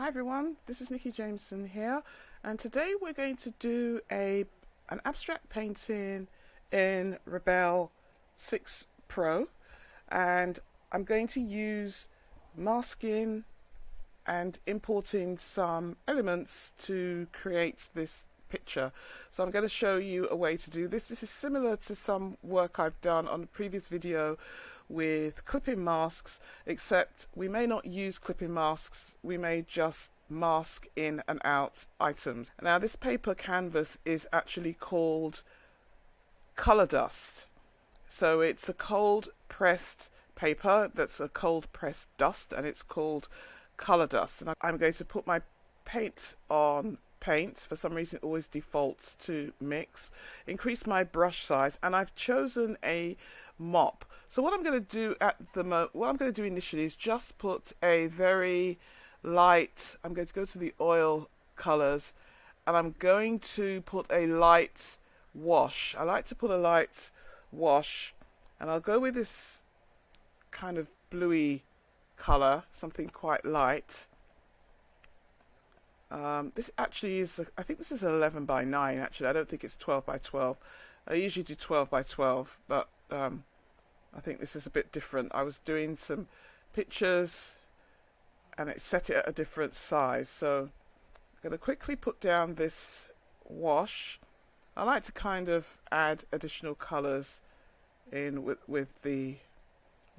Hi everyone, this is Nicky Jameson here, and today we're going to do an abstract painting in Rebelle 6 Pro, and I'm going to use masking and importing some elements to create this picture. So I'm going to show you a way to do this. This is similar to some work I've done on the previous video with clipping masks, except we may not use clipping masks, we may just mask in and out items. Now this paper canvas is actually called color dust. So it's a cold pressed paper that's a cold pressed dust, and it's called color dust. And I'm going to put my paint on paint. For some reason it always defaults to mix. Increase my brush size, and I've chosen a mop. So what I'm going to do initially is just put a very light, I'm going to go to the oil colors, and I'm going to put a light wash. I like to put a light wash, and I'll go with this kind of bluey color, something quite light. This actually is, I think this is 11 by 9 actually. I don't think it's 12 by 12. I usually do 12 by 12, but I think this is a bit different. I was doing some pictures and it set it at a different size. So I'm going to quickly put down this wash. I like to kind of add additional colors in with the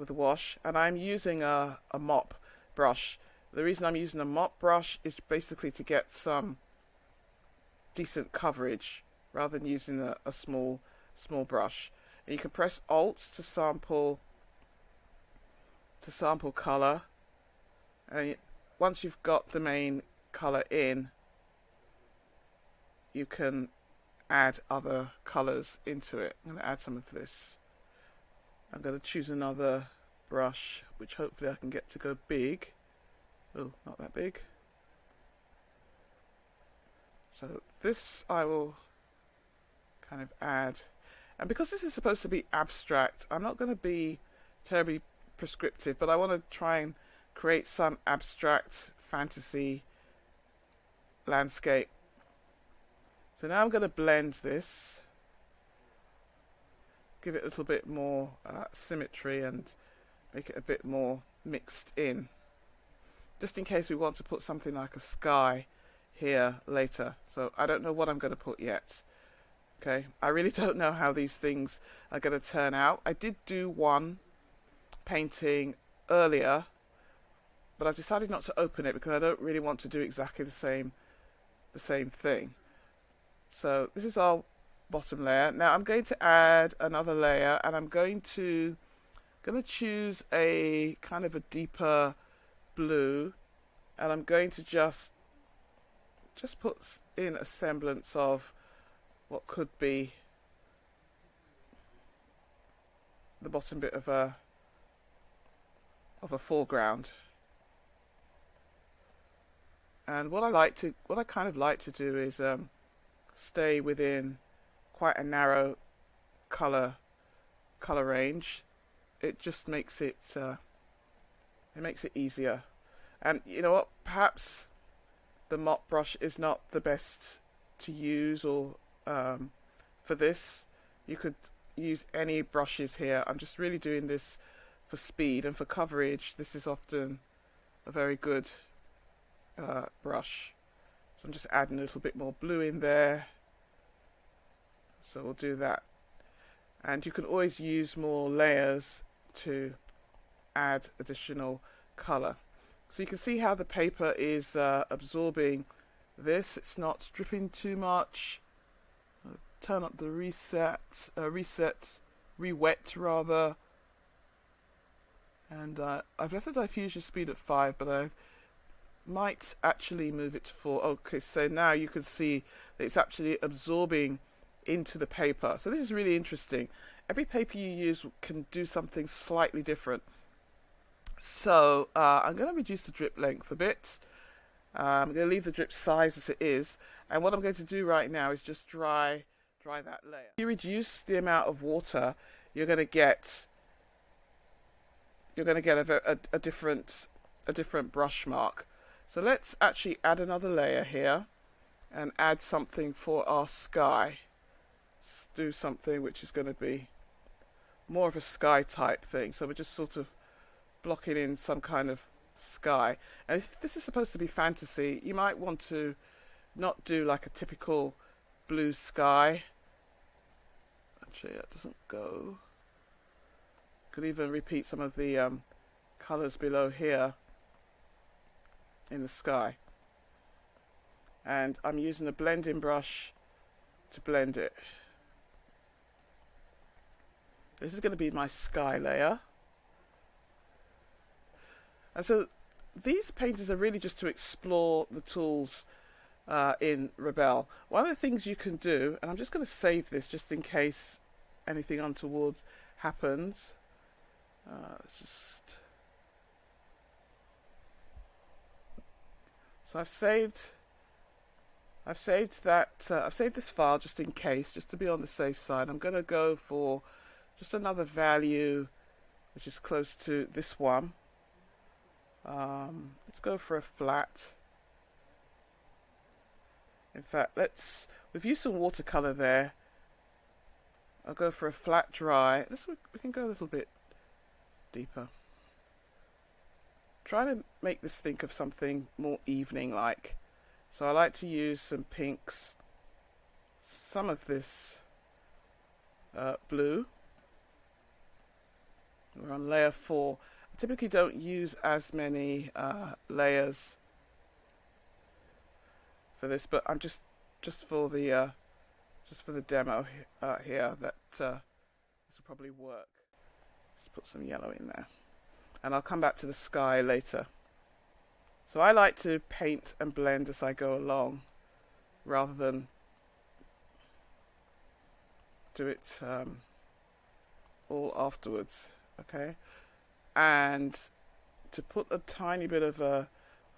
wash, and I'm using a mop brush. The reason I'm using a mop brush is basically to get some decent coverage rather than using a small brush. And you can press Alt to sample color, and once you've got the main color in, you can add other colors into it. I'm going to add some of this. I'm going to choose another brush, which hopefully I can get to go big. Oh, not that big. So this I will kind of add. And because this is supposed to be abstract, I'm not going to be terribly prescriptive, but I want to try and create some abstract fantasy landscape. So now I'm going to blend this, give it a little bit more symmetry and make it a bit more mixed in, just in case we want to put something like a sky here later. So I don't know what I'm going to put yet. Okay, I really don't know how these things are going to turn out. I did do one painting earlier, but I've decided not to open it because I don't really want to do exactly the same thing. So this is our bottom layer. Now I'm going to add another layer, and I'm going to choose a kind of a deeper blue, and I'm going to just put in a semblance of what could be the bottom bit of a foreground. And what I kind of like to do is stay within quite a narrow color range. It just makes it easier. And you know what, perhaps the mop brush is not the best to use, or for this you could use any brushes here. I'm just really doing this for speed and for coverage. This is often a very good brush. So I'm just adding a little bit more blue in there. So we'll do that, and you can always use more layers to add additional color. So you can see how the paper is absorbing this. It's not dripping too much. I'll turn up the re-wet rather. And I've left the diffusion speed at 5, but I might actually move it to 4. Okay, so now you can see that it's actually absorbing into the paper. So this is really interesting. Every paper you use can do something slightly different. So I'm going to reduce the drip length a bit. I'm going to leave the drip size as it is, and what I'm going to do right now is just dry that layer. If you reduce the amount of water, you're going to get a different brush mark. So let's actually add another layer here and add something for our sky. Let's do something which is going to be more of a sky type thing. So we're just sort of blocking in some kind of sky. And if this is supposed to be fantasy, you might want to not do like a typical blue sky. Actually, that doesn't go. Could even repeat some of the colors below here in the sky. And I'm using a blending brush to blend it. This is going to be my sky layer. And so these paintings are really just to explore the tools in Rebelle. One of the things you can do, and I'm just going to save this just in case anything untoward happens. So I've saved this file just in case, just to be on the safe side. I'm going to go for just another value which is close to this one. Let's go for a flat. In fact, we've used some watercolor there. I'll go for a flat dry. We can go a little bit deeper. Try to make this think of something more evening-like. So I like to use some pinks, some of this blue. We're on layer 4. I typically don't use as many layers for this, but I'm just for the demo here that this will probably work. Just put some yellow in there, and I'll come back to the sky later. So I like to paint and blend as I go along, rather than do it all afterwards. Okay, and to put a tiny bit of a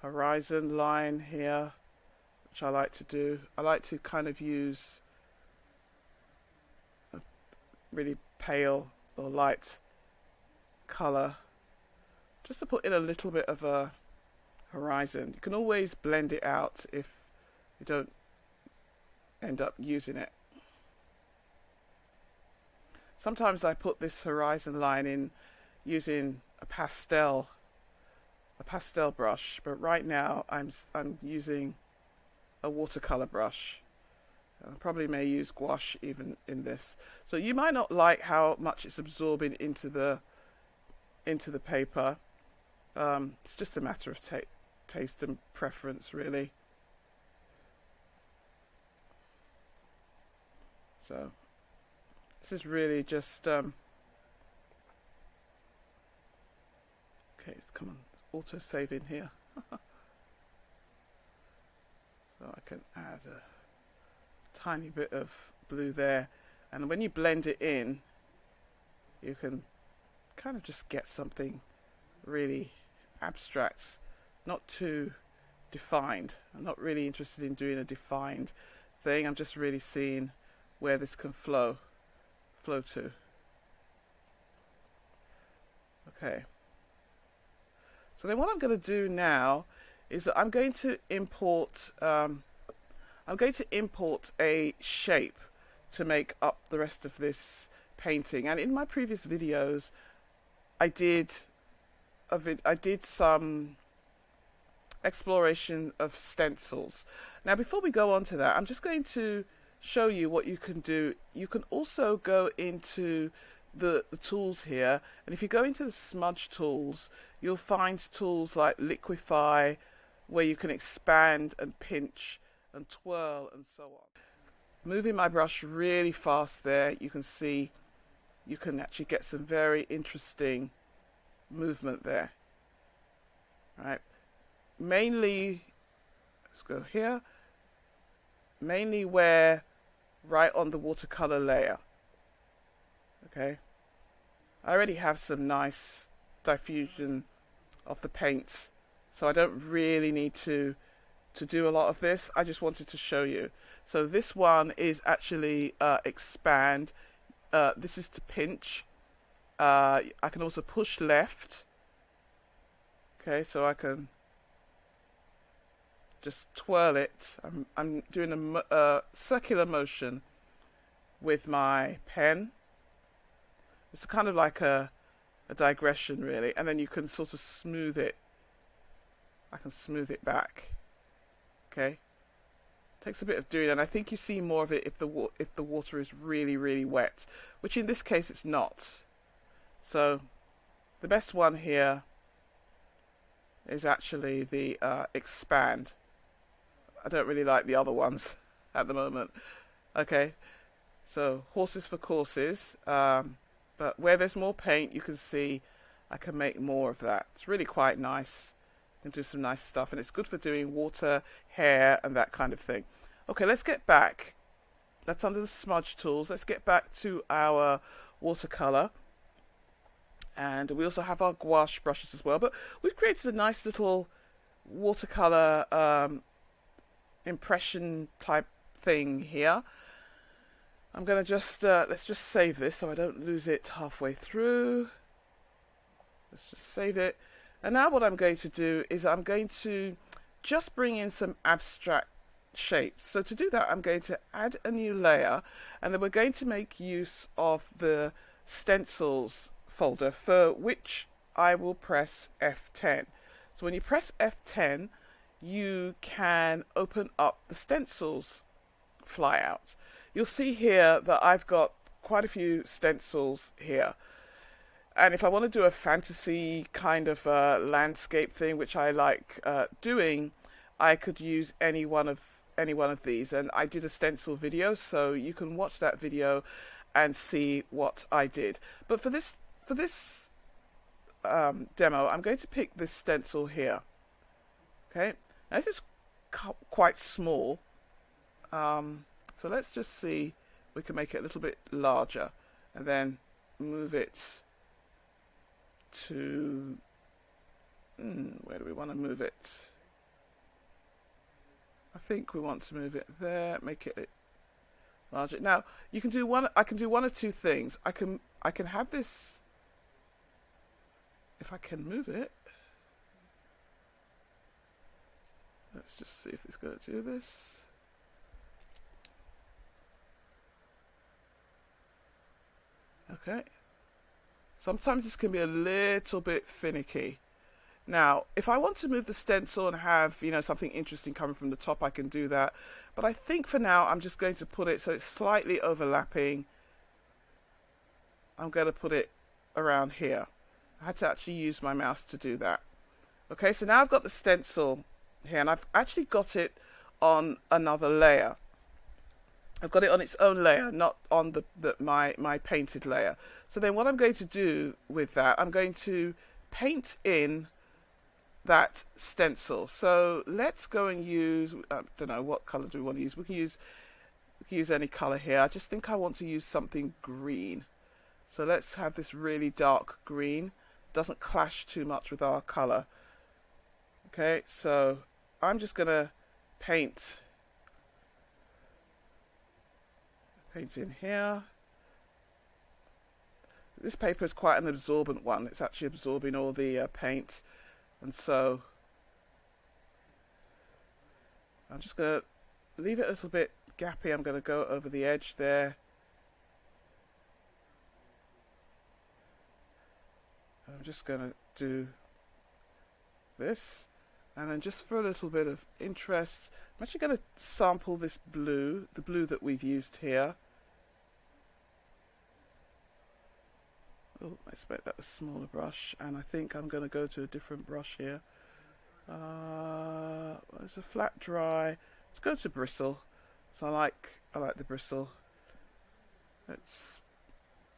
horizon line here, which I like to do. I like to kind of use a really pale or light color just to put in a little bit of a horizon. You can always blend it out if you don't end up using it. Sometimes I put this horizon line in using a pastel brush, but right now I'm using a watercolor brush. I probably may use gouache even in this. So you might not like how much it's absorbing into the paper. It's just a matter of taste and preference, really. So this is really just okay, come on, auto save in here. So I can add a tiny bit of blue there, and when you blend it in, you can kind of just get something really abstract, not too defined. I'm not really interested in doing a defined thing. I'm just really seeing where this can flow to. Okay. So then what I'm going to do now is that I'm going to import a shape to make up the rest of this painting. And in my previous videos, I did some exploration of stencils. Now, before we go on to that, I'm just going to show you what you can do. You can also go into the tools here, and if you go into the smudge tools, you'll find tools like Liquify, where you can expand and pinch and twirl and so on. Moving my brush really fast there, you can see you can actually get some very interesting movement there. Right, mainly, let's go here, mainly where right on the watercolor layer. Okay, I already have some nice diffusion of the paint, so I don't really need to do a lot of this. I just wanted to show you. So this one is actually expand. This is to pinch. I can also push left. Okay, so I can just twirl it. I'm doing a circular motion with my pen. It's kind of like a digression really, and then you can sort of smooth it. I can smooth it back. Okay, takes a bit of doing, and I think you see more of it if the water is really, really wet, which in this case it's not. So the best one here is actually the expand. I don't really like the other ones at the moment. Okay, so horses for courses, but where there's more paint you can see I can make more of that. It's really quite nice. You can do some nice stuff, and it's good for doing water, hair and that kind of thing. Okay, let's get back. That's under the smudge tools. Let's get back to our watercolour. And we also have our gouache brushes as well. But we've created a nice little watercolour impression type thing here. I'm going to just, let's just save this so I don't lose it halfway through. Let's just save it. And now what I'm going to do is I'm going to just bring in some abstract shapes. So to do that, I'm going to add a new layer, and then we're going to make use of the stencils folder, for which I will press F10. So when you press F10, you can open up the stencils flyout. You'll see here that I've got quite a few stencils here. And if I want to do a fantasy kind of landscape thing, which I like doing, I could use any one of these. And I did a stencil video, so you can watch that video and see what I did. But for this demo, I'm going to pick this stencil here. Okay, now this is quite small, so let's just see if we can make it a little bit larger, and then move it to where do we want to move it? I think we want to move it there, make it larger. Now you can do one. I can do one of two things. I can have this. If I can move it, let's just see if it's going to do this. Okay. Sometimes this can be a little bit finicky. Now, if I want to move the stencil and have, something interesting coming from the top, I can do that. But I think for now, I'm just going to put it so it's slightly overlapping. I'm going to put it around here. I had to actually use my mouse to do that. Okay, so now I've got the stencil here, and I've actually got it on another layer. I've got it on its own layer, not on my painted layer. So then what I'm going to do with that, I'm going to paint in that stencil. So let's go and use, I don't know, what colour do we want to use? We can use any colour here. I just think I want to use something green. So let's have this really dark green. Doesn't clash too much with our colour. Okay, so I'm just going to paint in here. This paper is quite an absorbent one. It's actually absorbing all the paint, and so I'm just going to leave it a little bit gappy. I'm going to go over the edge there. I'm just going to do this, and then just for a little bit of interest, I'm actually going to sample this blue, the blue that we've used here. Oh, I expect that's a smaller brush, and I think I'm going to go to a different brush here. It's a flat dry. Let's go to bristle. So I like the bristle. Let's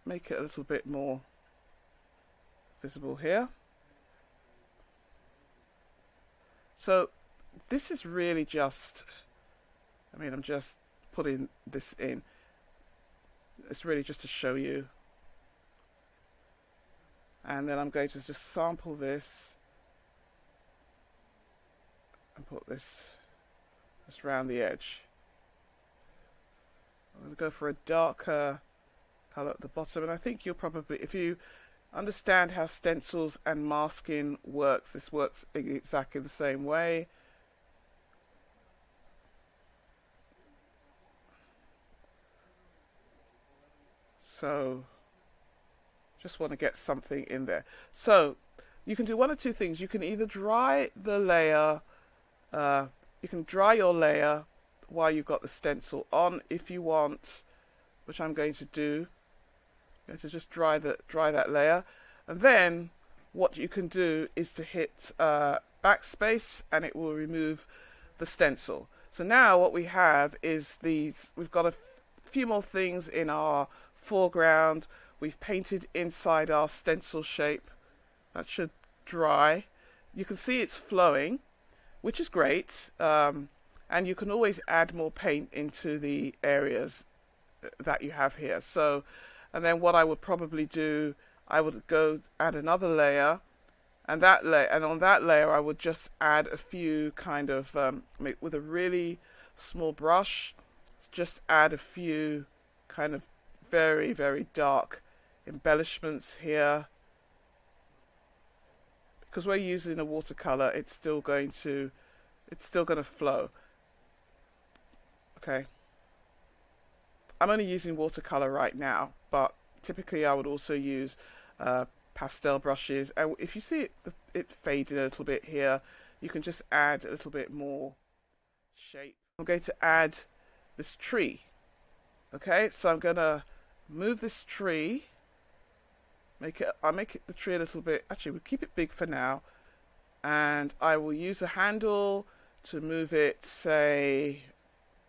make it a little bit more visible here. So this is really just, I'm just putting this in. It's really just to show you. And then I'm going to just sample this and put this just around the edge. I'm going to go for a darker colour at the bottom, and I think you'll probably, if you understand how stencils and masking works, this works exactly the same way. So just want to get something in there. So you can do one of two things. You can either dry the layer, you can dry your layer while you've got the stencil on if you want, which I'm going to do. I'm going to just dry that layer, and then what you can do is to hit backspace, and it will remove the stencil. So now what we have is we've got a few more things in our foreground. We've painted inside our stencil shape. That should dry. You can see it's flowing, which is great. And you can always add more paint into the areas that you have here. So, and then what I would probably do, I would go add another layer, and on that layer I would just add a few kind of with a really small brush, just add a few kind of very, very dark embellishments here. Because we're using a watercolor, it's still going to flow. Okay. I'm only using watercolor right now, but typically I would also use pastel brushes. And if you see it fading a little bit here, you can just add a little bit more shape. I'm going to add this tree. Okay, so I'm going to move this tree. I'll make the tree a little bit. Actually, we'll keep it big for now, and I will use the handle to move it. Say,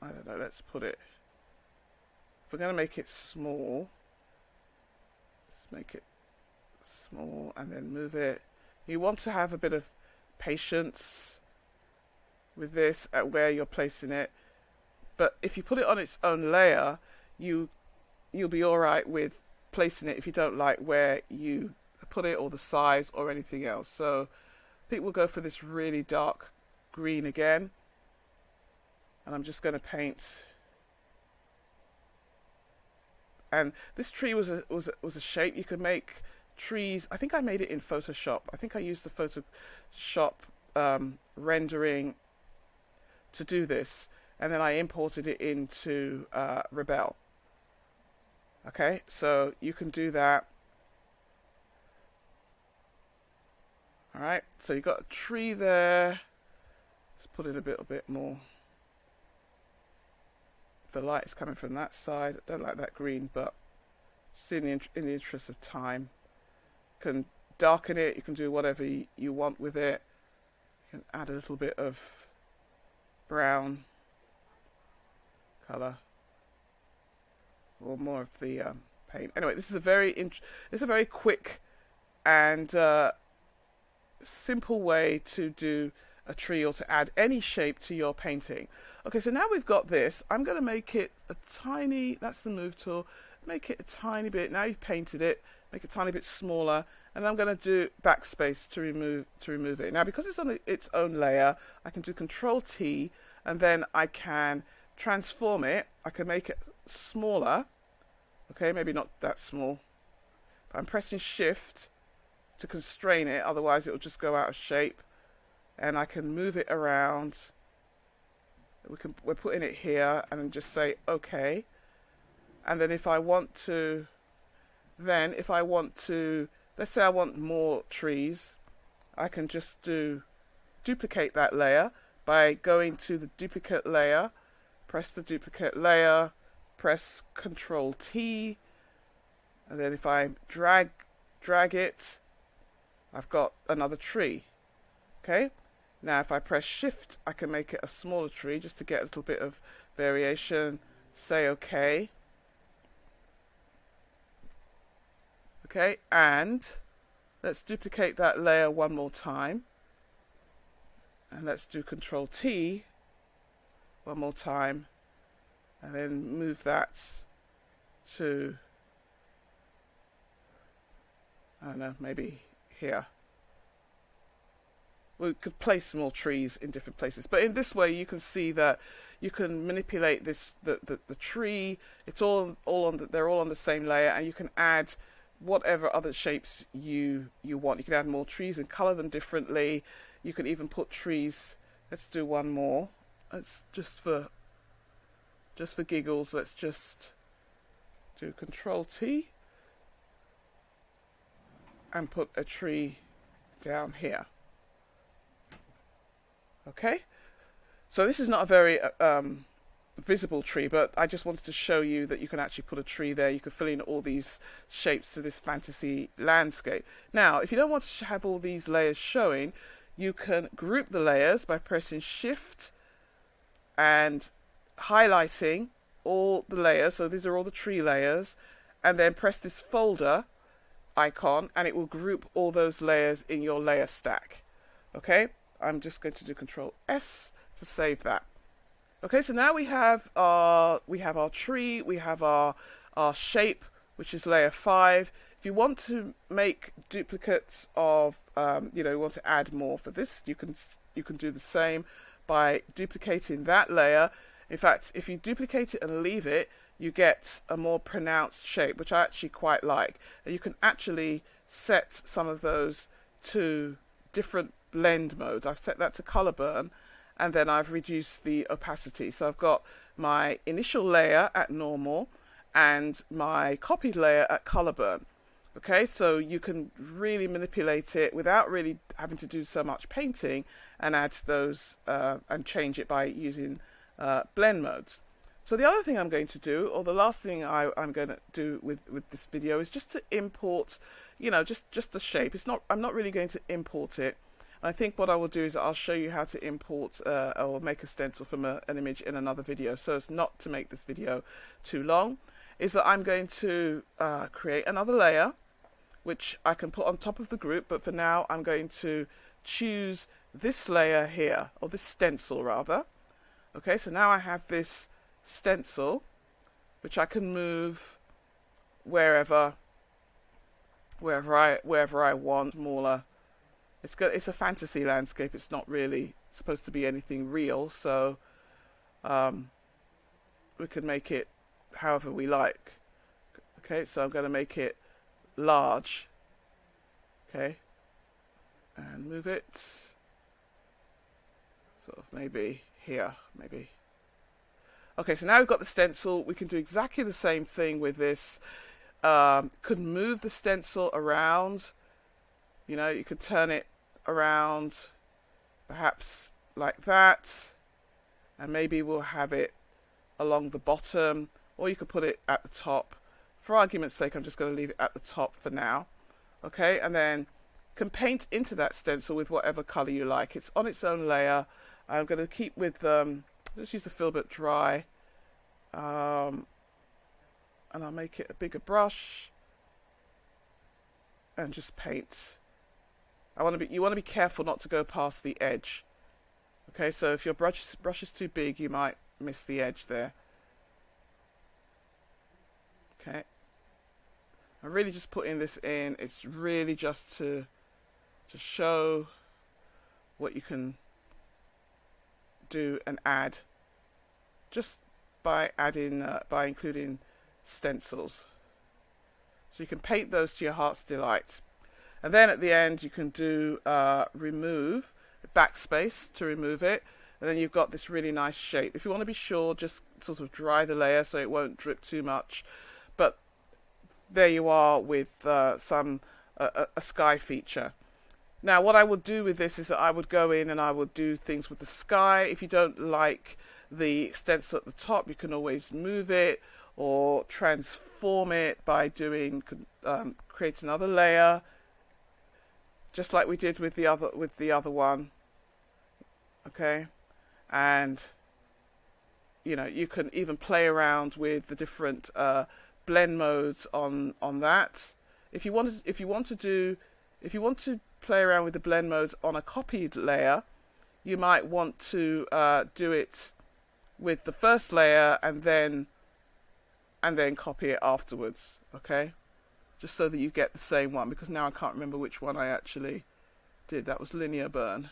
I don't know. Let's put it. If we're going to make it small, let's make it small and then move it. You want to have a bit of patience with this at where you're placing it. But if you put it on its own layer, you'll be all right with placing it if you don't like where you put it or the size or anything else. So I think we'll go for this really dark green again, and I'm just going to paint. And this tree was a shape. You could make trees. I think I made it in Photoshop. I think I used the Photoshop rendering to do this, and then I imported it into Rebelle. Okay, so you can do that. All right, so you've got a tree there. Let's put in a little bit more. The light is coming from that side. I don't like that green, but just in the interest of time, you can darken it. You can do whatever you want with it. You can add a little bit of brown color or more of the paint. Anyway, this is a very quick and simple way to do a tree or to add any shape to your painting. Okay, so now we've got this. I'm going to make it a tiny, that's the move tool, make it a tiny bit, now you've painted it, make it a tiny bit smaller, and I'm going to do backspace to remove it. Now because it's on its own layer, I can do Control T, and then I can transform it. I can make it smaller, okay, maybe not that small, but I'm pressing Shift to constrain it, otherwise it will just go out of shape. And I can move it around. We're putting it here, and then just say OK. And then if I want to, let's say I want more trees, I can just duplicate that layer by going to the duplicate layer, press the duplicate layer, press Control T, and then if I drag it, I've got another tree. Okay. Now if I press Shift, I can make it a smaller tree just to get a little bit of variation. Say OK. Okay, and let's duplicate that layer one more time. And let's do Control T one more time. And then move that to, I don't know, maybe here. We could place more trees in different places, but in this way you can see that you can manipulate this the tree. It's all on they're all on the same layer, and you can add whatever other shapes you want. You can add more trees and color them differently. You can even put trees. Let's do one more. Let's just for giggles. Let's just do Control T and put a tree down here. Okay, so this is not a very visible tree, but I just wanted to show you that you can actually put a tree there. You can fill in all these shapes to this fantasy landscape. Now, if you don't want to have all these layers showing, you can group the layers by pressing Shift and highlighting all the layers. So these are all the tree layers, and then press this folder icon and it will group all those layers in your layer stack. Okay, I'm just going to do Control S to save that. Okay, so now we have our tree, we have our shape, which is layer 5. If you want to make duplicates of, you want to add more for this, you can do the same by duplicating that layer. In fact, if you duplicate it and leave it, you get a more pronounced shape, which I actually quite like. And you can actually set some of those to different blend modes. I've set that to color burn, and then I've reduced the opacity. So I've got my initial layer at normal and my copied layer at color burn. Okay, so you can really manipulate it without really having to do so much painting and add those and change it by using blend modes. So the other thing I'm going to do, or the last thing I'm going to do with this video, is just to import, just the shape. I'm not really going to import it. I think what I will do is I'll show you how to import or make a stencil from an image in another video, so as not to make this video too long. Is that I'm going to create another layer, which I can put on top of the group, but for now I'm going to choose this layer here, or this stencil rather. Okay, so now I have this stencil, which I can move wherever I want. Smaller. It's a fantasy landscape. It's not really supposed to be anything real, so we can make it however we like. Okay, so I'm going to make it large. Okay, and move it sort of maybe here, maybe. Okay, so now we've got the stencil. We can do exactly the same thing with this. Could move the stencil around. You could turn it around, perhaps like that, and maybe we'll have it along the bottom, or you could put it at the top. For argument's sake, I'm just going to leave it at the top for now. Okay, and then can paint into that stencil with whatever color you like. It's on its own layer. I'm going to keep with let's use the Filbert Dry, and I'll make it a bigger brush and just paint. You want to be careful not to go past the edge. Okay, so if your brush is too big, you might miss the edge there. Okay, I'm really just putting this in. It's really just to show what you can do and add just by including stencils. So you can paint those to your heart's delight. And then at the end you can do remove, backspace to remove it, and then you've got this really nice shape. If you want to be sure, just sort of dry the layer so it won't drip too much. But there you are with a sky feature. Now what I would do with this is that I would go in and I would do things with the sky. If you don't like the stencil at the top, you can always move it or transform it by doing create another layer, just like we did with the other one. Okay, and you can even play around with the different blend modes on that. If you want to play around with the blend modes on a copied layer, you might want to do it with the first layer and then copy it afterwards. Okay, just so that you get the same one, because now I can't remember which one I actually did. That was linear burn,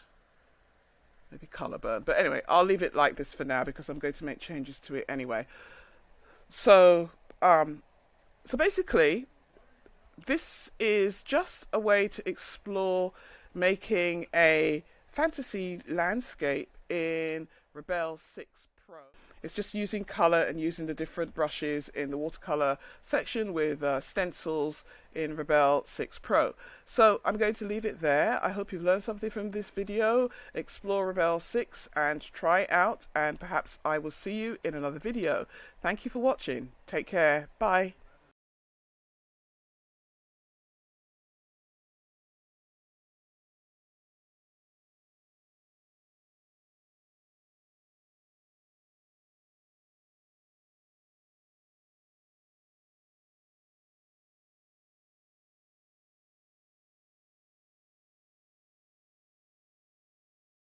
maybe color burn, but anyway, I'll leave it like this for now because I'm going to make changes to it anyway. So basically this is just a way to explore making a fantasy landscape in Rebelle 6 Pro. It's just using colour and using the different brushes in the watercolour section with stencils in Rebelle 6 Pro. So I'm going to leave it there. I hope you've learned something from this video. Explore Rebelle 6 and try it out, and perhaps I will see you in another video. Thank you for watching. Take care. Bye.